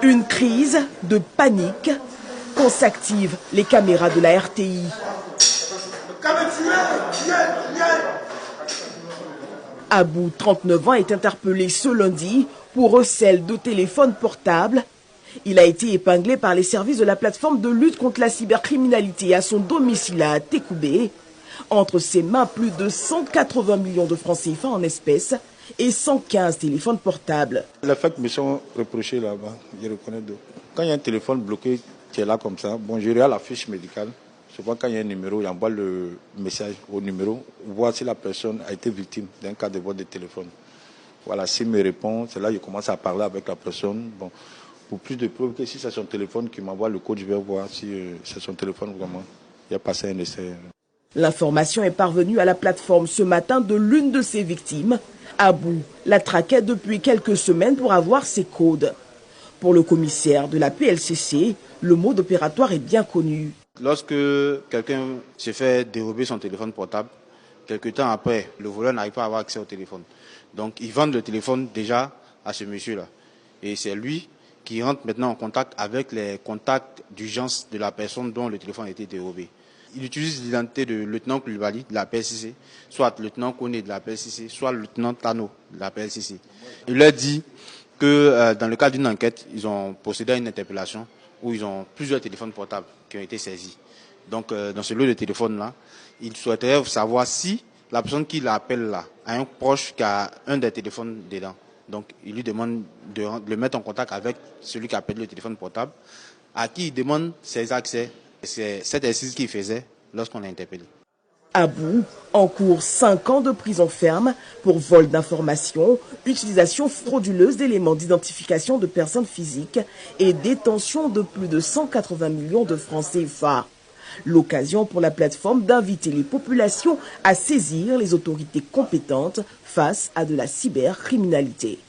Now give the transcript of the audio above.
Une crise de panique quand s'activent les caméras de la RTI. Abou, 39 ans, est interpellé ce lundi pour recel de téléphone portable. Il a été épinglé par les services de la plateforme de lutte contre la cybercriminalité à son domicile à Tekoubé. Entre ses mains, plus de 180 millions de francs CFA en espèces et 115 téléphones portables. Les faits me sont reprochés là-bas, je reconnais deux. Quand il y a un téléphone bloqué qui est là comme ça, bon, je regarde la fiche médicale. Souvent, quand il y a un numéro, j'envoie le message au numéro, voir si la personne a été victime d'un cas de vol de téléphone. Voilà, s'il me répond, c'est là que je commence à parler avec la personne. Bon, pour plus de preuves que si c'est son téléphone qui m'envoie le code, je vais voir si c'est son téléphone vraiment. Il a passé un essai. L'information est parvenue à la plateforme ce matin de l'une de ses victimes. Abou la traquait depuis quelques semaines pour avoir ses codes. Pour le commissaire de la PLCC, le mode opératoire est bien connu. Lorsque quelqu'un se fait dérober son téléphone portable, quelque temps après, le voleur n'arrive pas à avoir accès au téléphone. Donc, ils vendent le téléphone déjà à ce monsieur-là. Et c'est lui qui rentre maintenant en contact avec les contacts d'urgence de la personne dont le téléphone a été dérobé. Il utilise l'identité de lieutenant Koulibaly de la PLCC, soit lieutenant Koné de la PLCC, soit lieutenant Tano de la PLCC. Il leur dit que dans le cadre d'une enquête, ils ont procédé à une interpellation où ils ont plusieurs téléphones portables qui ont été saisis. Donc, dans ce lot de téléphones-là, il souhaiterait savoir si la personne qui l'appelle là a un proche qui a un des téléphones dedans. Donc, il lui demande de le mettre en contact avec celui qui appelle le téléphone portable, à qui il demande ses accès. C'est cet exercice qu'il faisait lorsqu'on l'a interpellé. Abou encourt 5 ans de prison ferme pour vol d'informations, utilisation frauduleuse d'éléments d'identification de personnes physiques et détention de plus de 180 millions de francs CFA. L'occasion pour la plateforme d'inviter les populations à saisir les autorités compétentes face à de la cybercriminalité.